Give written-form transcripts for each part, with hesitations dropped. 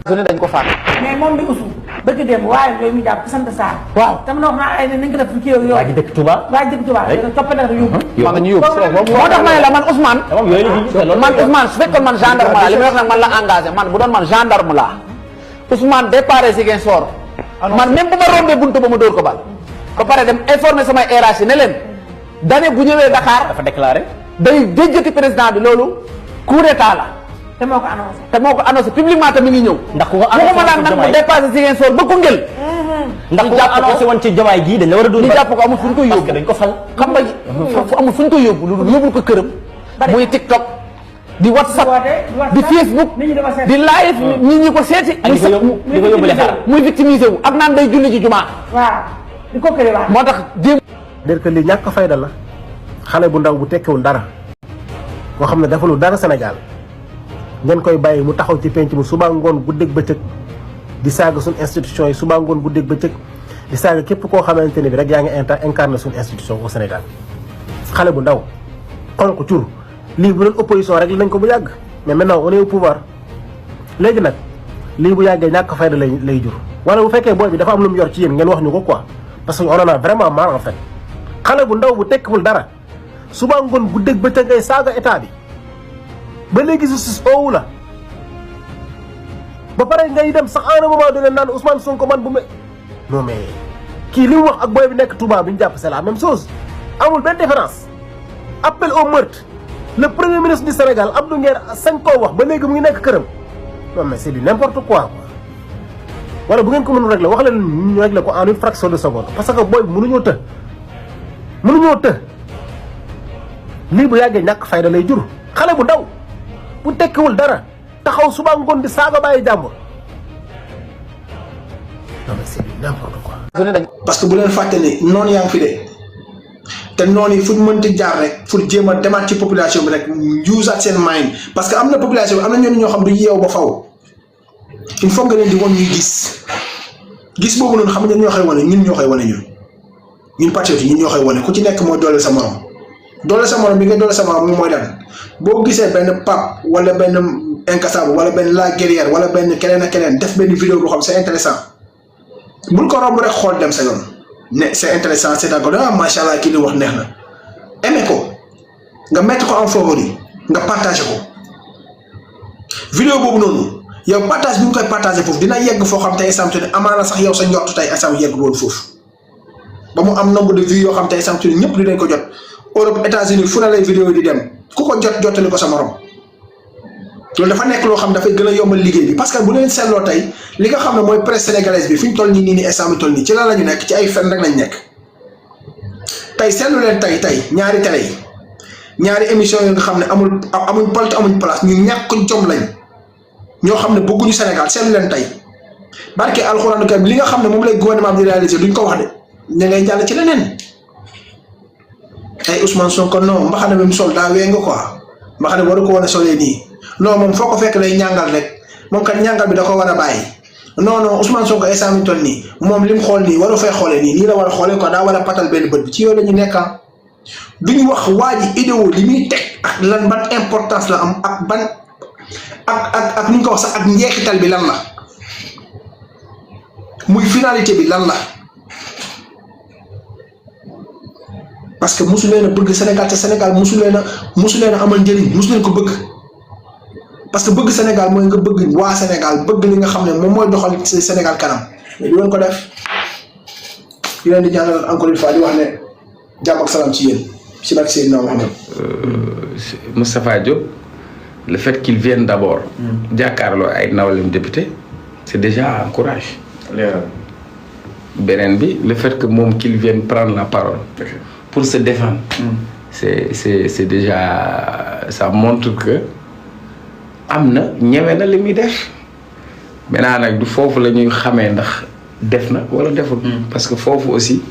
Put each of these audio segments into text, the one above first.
su ne dañ ko faat. mais moom di usu bëgg dem waaye yooyu mu jàpp sant Sarr. waaw tam na wax naa ay nañ ko def kii yooyu. waa ji dëkk Touba. waa ji dëkk Touba dana toppale rek yóbbu. maa ngi ñu yóbbu moo tax ma ne la man Ousmane. man Ousmane su fekkoon man gendarme la li may wax nag man la engagé man bu doon man gendarme la Ousmane départ Ziguinchor. man même bu ma rombee buntu ba ma dóor ko bal. ba pare dem informer samay RH ne leen dane bu ñëwee Dakar. dafa déclaré. day déjjati président bi loolu coup d'état la. te moo ko annoncé. te moo ko annoncé publiquement te mi ngi ñëw. ndax ku ko annoncé waxuma nag mu dépassé Ziguinchor ba Koungheul. ndax ku ko annoncé woon ci Diomaye gii dañ la war a dóor. li jàpp ko amul fu ñu koy yóbbu dañ ko fal. xam nga fu amul fu ñu koy yóbbu lu yóbbul ko këram. muy TikTok di WhatsApp di Facebook di live nit ñi ko seeti. ak di ko yóbbu defar muy victimisé wu ak naan day julli ci jumaa. waaw di ko këri waat. moo tax jéem. dér que li ñàkk fayda la xale bu ndaw bu tekkiwul dara koo xam ne defalul dara Sénégal ngeen koy bàyyi mu taxaw ci penc mi suba ngoon guddeeg bëccëg di saaga suñ institution yi suba ngoon guddeeg bëccëg di saaga képp koo xamante ne bi rek yaa ngi incarné suñ institution au Sénégal xale bu ndaw xool ko cur lii bu doon opposition rek lañ ko bu yàgg mais maintenant on est au pouvoir léegi nag lii bu yàggee ñàkk fayda lay jur wala bu fekkee booy bi dafa am lu mu yor ci yéen ngeen wax ñu ko quoi parce que on en a vraiment marre en fait xale bu ndaw bu tekkiwul dara suba ngoon guddeeg bëccëg ngay saaga état bi ba léegi justice oowu la ba pare ngay dem sax à un moment donné naan Ousmane Sonko man bu me non mais kii li mu wax ak booy bi nekk Touba bi ñu jàpp c'est la même chose amul benn différence appel au meurtre le premier ministre du Sénégal Abdou Nguer sañ koo wax ba léegi mu ngi nekk këram non mais c'est du n'importe quoi wala bu ngeen ko mënul régler wax leen ñu régler ko en une fraction de seconde parce que booy bi mënuñoo të lii bu yàggee ñàkk fayda lay jur xale bu ndaw bu tekkiwul dara taxaw suba ngoon di saaga bàyyi jàmbur non mais c'est n'importe quoi. parce que bu leen fàtte ni noonu yaa ngi fi de te noonu yi fu ñu mënti jaar rek pour jéem a demaat ci population bi rek usaat seen mind parce que am na population bi am na ñoo xam du yeew ba faw il faut nga leen di won ñuy gis boobu noonu xam nga ñoo koy wane ñun ñoo koy wane ñun patriote ñun ñoo koy wane ku ci nekk mooy dooleel sa morom bi nga dooleel sa morom moom mooy dem boo gisee benn Pape wala benn Incassable wala benn La Guerrière wala benn keneen ak keneen def benn vidéo boo xam c'est intéressant bul ko romb rek xool dem sa yoon ne c'est intéressant c'est d'accord macha allah kii li wax neex na aimé ko nga mettre ko en favori nga partagé ko vidéo boobu noonu yow partage bi nga koy partagé foofu dina yegg foo xam tey samtu ne amaana sax yow sa njort tey asam yegg woon foofu ba mu am nombre de vues yoo xam tey samtu ne ñëpp dinañ ko jot Europe États-Unis fu na lay vidéo yi di dem ku ko jottali ko sa morom loolu dafa nekk loo xam dafay gën a yombal liggéey bi parce que bu leen seetloo tey li nga xam ne mooy presse sénégalaise bi fi ñu toll nii instant bi toll nii ci lan la ñu nekk ci ay fen rek lañ nekk tey seetlu leen tey ñaari télé yi ñaari émission yi nga xam ne amuñ polte amuñ place ñu ñàkk jom lañ ñoo xam ne bëgguñu Sénégal seetlu leen tey barke alxuraanu karim li nga xam ne moom lay gouvernement bi di réaliser duñ ko wax de ña ngay jàll ci leneen ay Ousmane Sonko non mbaxane bi mu sol daa wee nga quoi mbaxane waru ko wan a solee nii non moom foo ko fekk lay ñàngal rek moom kat ñàngal bi da ko war a bàyyi non Ousmane Sonko instant mi toll nii moom li mu xool nii waru fay xoolee nii la war a xoolee quoi daa war a patal benn bët bi ci yow la ñu nekk duñu wax waa ji idéo li muy teg ak lan ban importance la am ak ban ak nu ñu ko wax sax ak njeexital bi lan la muy finalité bi lan la parce que mosu leen a bëgg Sénégal te Sénégal mosu leen a amal njëriñ mosu leen ko bëgg parce que bëgg Sénégal mooy nga bëgg waa Sénégal bëgg li nga xam ne moom mooy doxal Sénégal kanam mais du leen ko def di leen di ñaanal encore une fois di wax ne jàmm ak salaam ci yéen ci barke Seydina Mohamed. Moustapha Diop le fait qu'il vienne d'abord. jàkkaarloo ay nawlem député c'est déjà un courage. beneen bi le fait que moom qu'il vienne prendre la parole. pour se défendre. c'est déjà ça montre que am na ñeme na li muy def maintenant nag du foofu la ñuy xamee ndax def na wala deful. parce que foofu aussi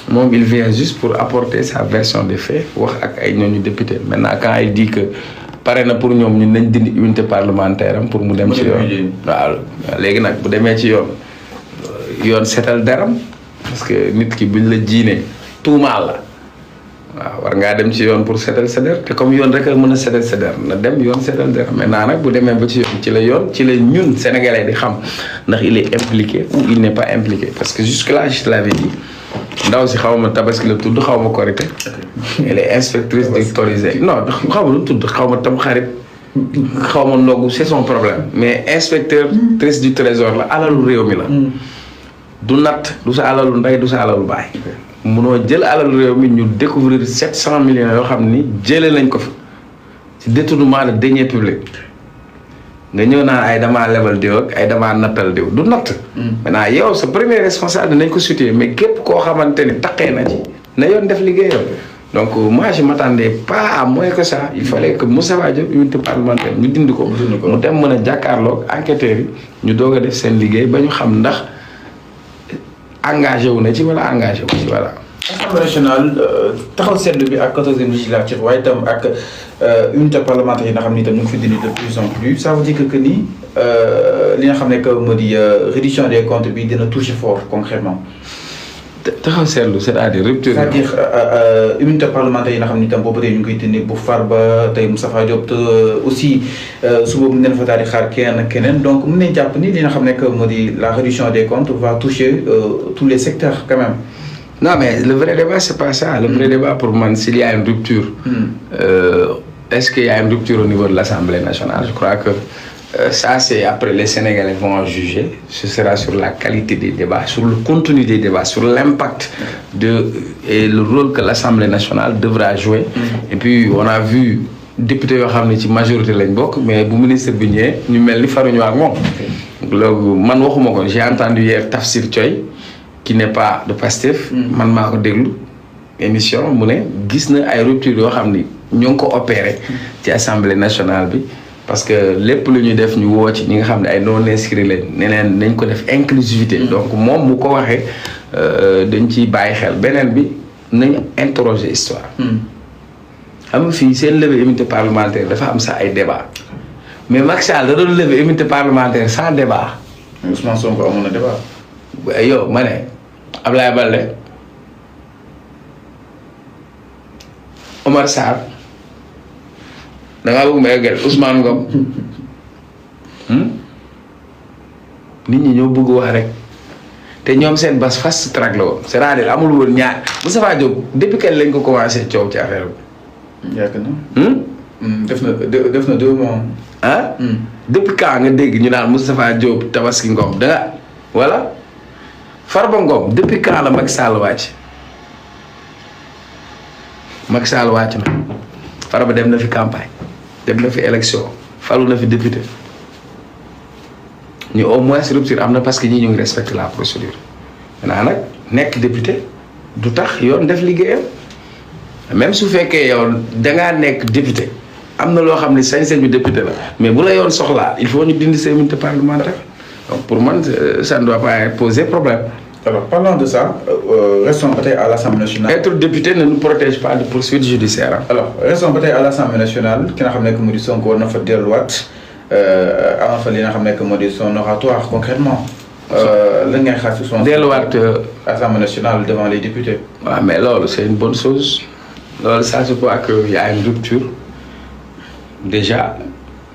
moom il vient juste pour apporter sa version des faits wax ak ay ñooñu député maintenant quand il dit que pare na pour ñoom ñun nañ dindi unité parlementaire am pour mu dem ci yoon. waaw léegi nag bu demee ci yoon seetal deram parce que nit ki buñ la jiinee tuumaal la waaw war ngaa dem ci yoon pour seetal sa der te comme yoon rek a mën a seetal sa der na dem yoon seetal der maintenant nag bu demee ba ci yoon ci la ñun sénégalais di xam ndax il est impliqué ou il n'est pas impliqué parce que jusque là je te l'avais dit ndaw si xaw ma tabaski la tudd xaw ma korité elle est inspectrice d'autorisée non xaw ma lu tudd xaw ma tam xarit xaw ma ndogu c'est son problème mais inspectrice du trésor la alalu réew mi la du natt du sa alalu ndey du sa alalu baay munoo jël alalu réew mi ñu découvrir 700 millions yoo xam ni jëlee nañ ko fi ci détournement de deniers publics nga ñëw naan ay damaa lebal diw ak ay damaa nattal diw du natt maintenant yow sa premier responsable dinañ ko situer mais képp koo xamante ni taqee na ci na yoon def liggéeyam donc moi je m'attendais pas à moins que ça il fallait que Moustapha Diop unité parlementaire ñu dindi ko mu dem mën a jàkkaarloog enquêteurs yi ñu doog a def seen liggéey ba ñu xam ndax engagé wu na ci wala engagé wu ci voilà. Assemblée nationale taxaw seetlu bi ak 14e législature waaye itam ak unité parlementaire yi nga xam ni itam ñu ngi fi dindi de plus en plus ça veut dire que ni li nga xam ne que moo di réduction des comptes bi dina toucher fort concrètement. taxaw seetlu c'est-à-dire rupture. c'est-à-dire unité parlementaire yi nga xam ni itam boobu tey ñu ngi koy dindi bu Farba tey Moustapha Diop te aussi suba mu ne fa daal di xaar keneen donc mun nañ jàpp ni li nga xam ne que moo di la réduction des comptes va toucher tous les secteurs quand même. Non, mais le vrai débat, c'est pas ça. Le vrai débat, pour moi, s'il y a une rupture, est-ce qu'il y a une rupture au niveau de l'Assemblée nationale? Je crois que ça, c'est après, les Sénégalais vont en juger. Ce sera sur la qualité des débats, sur le contenu des débats, sur l'impact et le rôle que l'Assemblée nationale devra jouer. Et puis, on a vu député yoo xam ne ci majorité lañ bokk mais bu ministre bi ñëwee ñu mel ni faruñu ak moom. loolu man waxuma ko j'ai entendu hier Tafsir Thioye qui n'est pas de Pastef man maa ko déglu émission mu ne gis na ay rupture yoo xam ni ñoo ngi ko opéré ci assemblée nationale bi parce que lépp lu ñuy def ñu woo ci ñi nga xam ne ay non inscrits lañ neneen nañ ko def inclusivité donc moom mu ko waxee dañ ciy bàyyi xel beneen bi nañ interroger histoire xam nga fii seen levée immunité parlementaire dafa am sax ay débat mais Macky Sall da doon lever immunité parlementaire sans débat. Ousmane Sonko amoon na débat. yow ma ne Ablaye Balde Omar Sarr da ngaa bëgg ma eggal Ousmane Ngom nit ñi ñoo bëgg wax rek te ñoom seen bas fast track la woon c'est-à-dire amul woon ñaar Moustapha Diop depuis kañ lañ ko commencé coow ci affaire bi. yàgg na. def na 2 mois. ah. depuis quand nga dégg ñu naan Moustapha Diop Tabaski Ngom da nga voilà Farba Ngom depuis quand la Macky Sall wàcc Macky Sall wàcc na Farba dem na fi campagne dem na fi élection falu na fi député ñu au moins rupture am na parce que ñii ñu ngi respecté la procédure maintenant nag nekk député du tax yoon def liggéeyam même su fekkee yow dangaa nekk député am na loo xam ne sañ-sañu député la mais bu la yoon soxlaa il faut ñu dindi sa immunité parlementaire donc pour moi ça ne doit pas poser problème. Alors parlons de ça restons peut-être à l'Assemblée nationale. Être député ne nous protège pas de poursuites judiciaires. Alors restons peut-être à l'Assemblée nationale ki nga xam ne que moo di Sonko war na fa delluwaat amal fa li nga xam ne que moo di son oratoire concrètement lan ngay xaar si son delluwaat Assemblée nationale devant les députés. waaw mais loolu c'est une bonne chose loolu ça se voit que y a une rupture déjà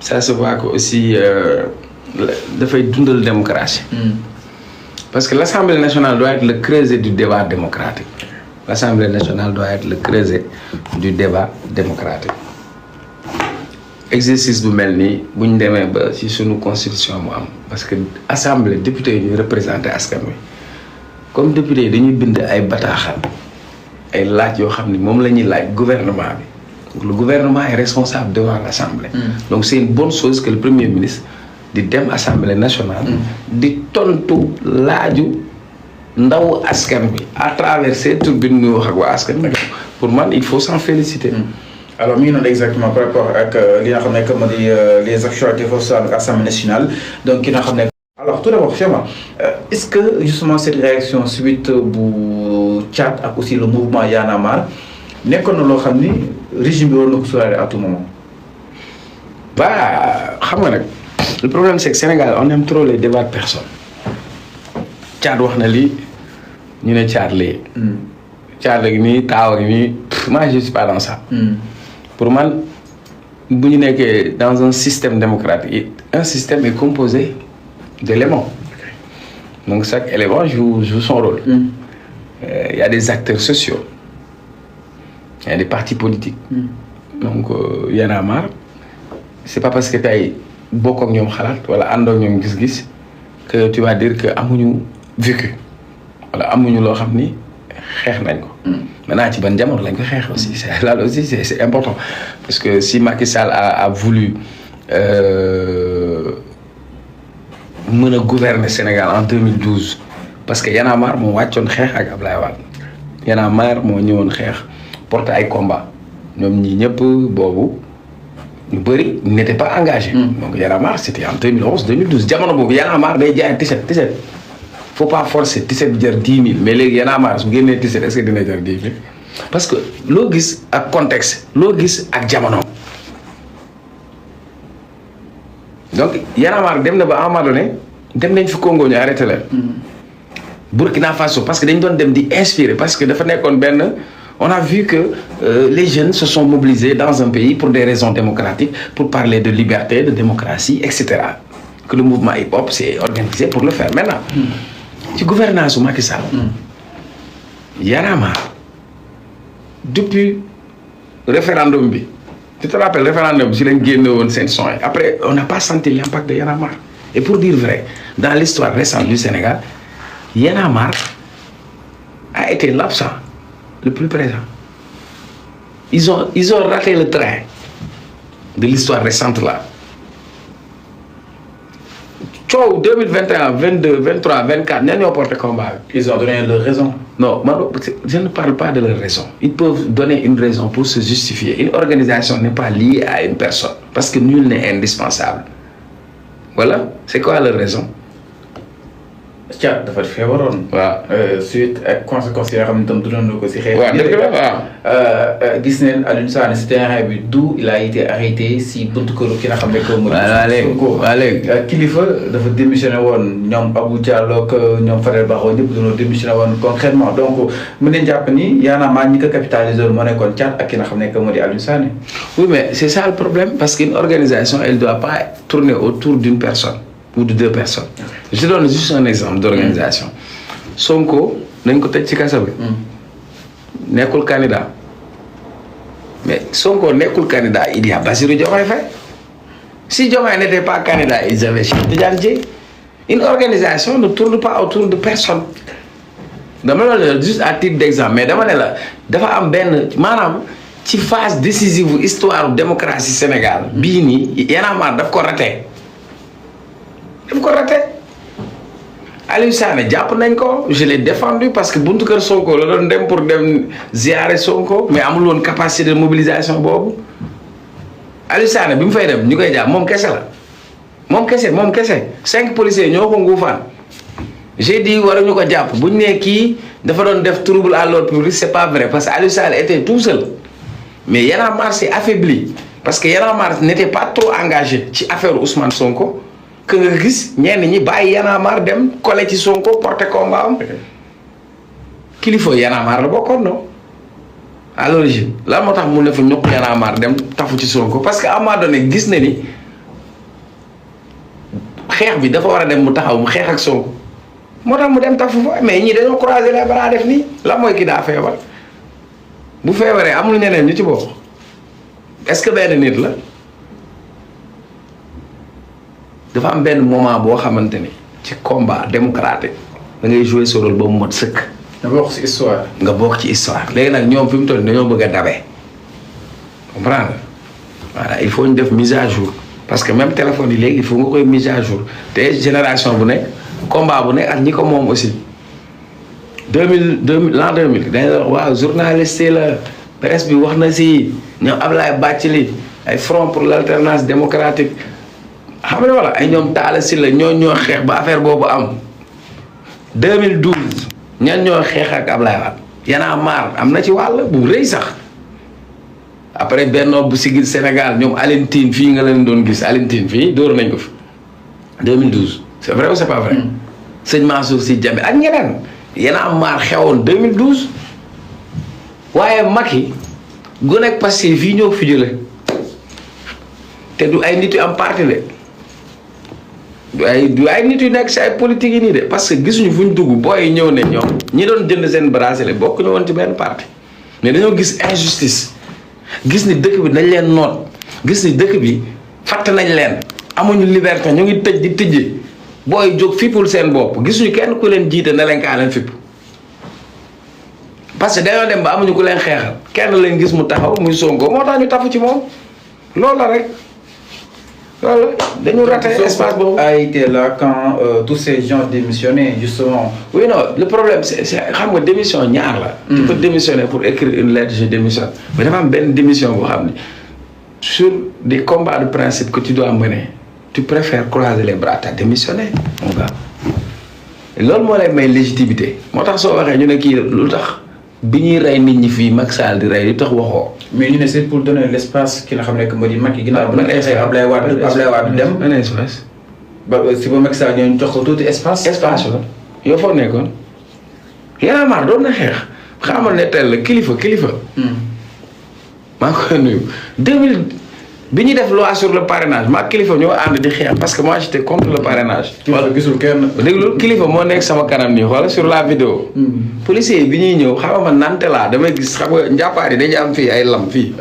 ça se voit que aussi dafay dundal démocratie. Parce que l'Assemblée nationale doit être le creuset du débat démocratique. L'Assemblée nationale doit être le creuset du débat démocratique. Exercice bu mel nii bu ñu demee ba ci sunu constitution mu am parce que assemblée député yi ñuy représenté askan wi comme député yi dañuy bind ay bataaxal ay laaj yoo xam ni moom la ñuy laaj gouvernement bi le gouvernement est responsable devant l'Assemblée. Donc c'est une bonne chose que le Premier ministre di dem Assemblée nationale di tontu laaju ndaw askan bi à travers ces tribunes muy wax ak waa askan bi pour man il faut s'en féliciter. Alors mi ngi noonu exactement par rapport ak li nga xam ne que moo di les actualités foofu à l'Assemblée nationale donc ki nga xam ne. Alors tout d'abord Chema est-ce que justement cette réaction suite bu Tchad ak aussi le mouvement Y'en a marre nekkoon na loo xam ni régime bi war na ko sóoraale à tout moment. Bah xam nga nag. Le problème c'est que Sénégal on aime trop les débats de personnes Tchad wax na lii ñu ne Tchad lii Tchad ak nii taaw ak nii moi je suis pas dans ça. Pour moi, bu ñu nekkee dans un système démocratique, un système est composé d'éléments. Donc chaque élément joue son rôle. Il y a des acteurs sociaux, il y a des partis politiques. Donc Y en a marre, c'est pas parce que tey bokk ak ñoom xalaat wala ànd ak ñoom gis-gis que tu vas dire que amuñu vécu wala amuñu loo xam ni xeex nañ ko. Maintenant ci ban jamono lañ ko xeex aussi c'est là aussi c'est important parce que si Macky Sall a voulu mën a gouverner Sénégal en 2012 parce que Y en a marre moo wàccoon xeex ak Ablaye Wade. Y en a marre moo ñëwoon xeex porter ay combat ñoom ñii ñëpp boobu ñu bëri n'étaient pas engagés. Donc Y en a marre c'était en 2011 2012 jamono boobu Y en a marre day jaay t-shirt faut pas forcer t-shirt jar 10 000 mais léegi Y en a marre su génnee t-shirt est-ce que dina jar 10 000 parce que loo gis ak contexte loo gis ak jamono. Donc Y en a marre dem na ba à un moment donné dem nañ fi Congo ñu arrêté leen. Burkina Faso parce que dañ doon dem di inspirer parce que dafa nekkoon benn. On a vu que les jeunes se sont mobilisés dans un pays pour des raisons démocratiques, pour parler de liberté, de démocratie, etc. Que le mouvement hip-hop s'est organisé pour le faire. Maintenant, ci gouvernance u Macky Sall, Y en a marre depuis référendum bi. Tu te rappelles référendum bi si lañ génne woon seen son yi. Après, on n'a pas senti l'impact de Y en a marre. Et pour dire vrai, dans l'histoire récente du Sénégal, Y en a marre a été l'absent le plus présent. Ils ont raté le train de l'histoire récente là. Coow 2021, 22, 23, 24, ñan ñoo porté combat bi. Ils ont donné leur raison. Non, je ne parle pas de leur raison. Ils peuvent donner une raison pour se justifier. Une organisation n'est pas liée à une personne parce que nul n'est indispensable. Voilà, c'est quoi leur raison? Thiat dafa feebaroon. waaw suite ak conséquences yoo xam ne itam dundoon na ko si xeex. waaw dëgg la waaw. gis neen Alioune Sané si terrain bi d'où il a été arrêté si buntu këru ki nga xam ne que moo waaw léegi kilifa dafa démissionné woon ñoom Abou Diallo ak ñoom Fadel Barro ñëpp dañoo démissionné woon concrètement donc mën nañ jàpp ni Y en a marre ñi ko capitalisé woon moo nekkoon Thiat ak ki nga xam ne que moo di Alioune Sané. Oui mais c'est ça le problème parce qu'une organisation elle doit pas tourner autour d'une personne ou de deux personnes. Je te donne juste un exemple d'organisation. Sonko nañ ko tëj ci kaso bi. nekkul candidat mais Sonko nekkul candidat il y a Bassirou Diomaye Faye. Si Diomaye n'était pas candidat ils avaient Cheikh Tidiane Dièye. Une organisation ne tourne pas autour de personne. dama la juste à titre d'exemple mais dama ne la dafa am benn maanaam ci phase décisive histoire démocratie Sénégal bii nii Y en a marre daf ko raté. Aliou Sané jàpp nañ ko je l'ai défendu parce que buntu kër Sonko la doon dem pour dem ziarer Sonko mais amul woon capacité de mobilisation boobu Aliou Sané bi mu fay dem ñu koy jàpp moom kese la moom kese 5 policiers ñoo ko nguufaan j'ai dit waruñu ko jàpp buñ ne kii dafa doon def trouble à l'ordre public c'est pas vrai parce que Aliou Sané était tout seul mais Y en a marre s'est affaibli parce que Y en a marre n'était pas trop engagé ci affaire Ousmane Sonko. Que nga gis ñenn ñi bàyyi Y en a marre dem collé ci Sonko porté combat am kilifa Y en a marre la bokkoon non à l'origine lan moo tax mu ne fa ñokk Y en a marre dem tafu ci Sonko parce que à un moment donné gis na ni xeex bi dafa war a dem mu taxaw mu xeex ak Sonko moo tax mu dem tafu fa mais ñii dañoo croiser les bras def nii la mooy ki daa feebar bu feebaree amul ñeneen ñu ci bokk est-ce que benn nit la. dafa am benn moment boo xamante ni ci combat démocratique da ngay jouer sa rôle ba mu mot sëkk. nga bokk ci histoire. nga bokk ci histoire léegi nag ñoom fi mu toll dañoo bëgg a dabe comprendre voilà il faut ñu def mise à jour parce que même téléphone yi léegi il faut nga koy mise à jour te génération bu nekk combat bu nekk ak ñi ko moom aussi l'an 2000 dañuy wax waaw journaliste la presse bi wax na si ñoom Ablaye Bathily ay front pour l'alternance démocratique. xam nga wala ay ñoom Talla Sylla ñoo xeex ba affaire boobu am 2012 ñan ñoo xeex ak Ablaye Wade Y en a marre am na ci wàll bu rëy sax après Benno bu Siggil Sénégal ñoom Alioune Tine fii nga leen doon gis Alioune Tine fii dóor nañ ko fi 2012 c'est vrai ou c'est pas vrai. Sëñ Mansour Sy Djamil ak ñeneen Y en a marre xewoon 2012 waaye Macky gone ak Pastef fii ñoo fi jële te du ay nit yu am parti de du ay nit yu nekk si ay politique yi nii de parce que gisuñu fu ñu dugg booy ñëw ne ñoom ñi doon jënd seen bracelet bokk ñu woon ci benn parti mais dañoo gis injustice gis ni dëkk bi dañ leen noot gis ni dëkk bi fatt nañ leen amuñu liberté ñu ngi tëj di tëjji booy jóg fippul seen bopp gisuñu kenn ku leen jiite ne leen kaa leen fipp parce que dañoo dem ba amuñu ku leen xeexal kenn leen gis mu taxaw muy Sonko moo tax ñu tafu ci moom loolu la rek loolu dañu raté espace boobu. a été là quand tous ces gens démissionnaient justement. oui non le problème c'est xam nga démission ñaar la. tu peux démissionner pour écrire une lettre je démissionne mais dafa am benn démission boo xam ne sur des combats de principe que tu dois mener tu préfères croiser les bras t'as démissionné mon gars loolu moo lay may légitimité moo tax soo waxee ñu ne kii lu tax bi ñuy rey nit ñi fii Macky Sall di rey lu tax waxoo. mais ñu ne c'est pour donner l'espace ki nga xam ne que moo di Macky ginnaaw bi nga xëy Ablaye Wade dem. un espace. ba si ba Macky Sall ñoo jox ko tuuti espace. espace la yow foo nekkoon Y'en a marre doon na xeex xamal ne tel la kilifa. maa ngi koy nuyu 2000 bi ñuy def loi sur le parrainage maa kilifa ñoo ànd di xeex parce que moi j'étais contre le parrainage. wala gisul kenn. déglu kilifa moo nekk sama kanam nii wala sur la vidéo. policier bi ñuy ñëw xam nga man nante laa damay gis xam nga njàppaar yi dañuy am fii ay lam fii.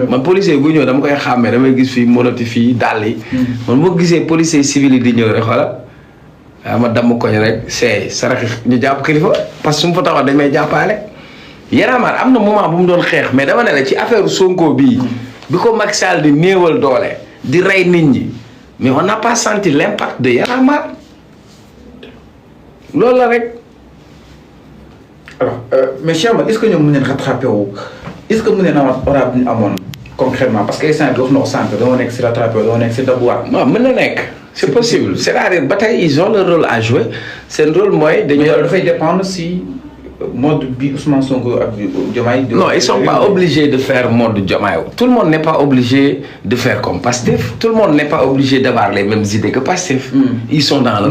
man policier bu ñëw dama koy xàmmee damay gis fii monoti fii dàll yi. man moo gisee policier civil yi di ñëw rek wala waaw ma damm koñ rek seey saraxi ñu jàpp kilifa parce que su ma fa taxaw dañ may jàppaale. Y'en a marre am na moment bu mu doon xeex mais dama ne la ci affaire Sonko bii. bi ko Macky Sall di néewal doole di rey nit ñi mais on n'a pas senti l'impact de Y'en a marre loolu la rek. alors mais Cheikh est-ce que ñoom mën nañu rattrapé wu est-ce que mën nañu amaat bu ñu amoon concrètement parce que instant bii wax na ko sànq dama nekk si rattrapé dama nekk si dabuwaat. non mën na nekk c'est possible c'est-à-dire ba tey ils ont leur rôle à jouer seen rôle mooy. dañu dafay dépendre si. mode bi Ousmane Sonko ak Diomaye. non ils sont pas obligés de faire mode Diomaye tout le monde n'est pas obligé de faire comme Pastef tout le monde n'est pas obligé d'avoir les mêmes idées que Pastef. Ils sont dans le.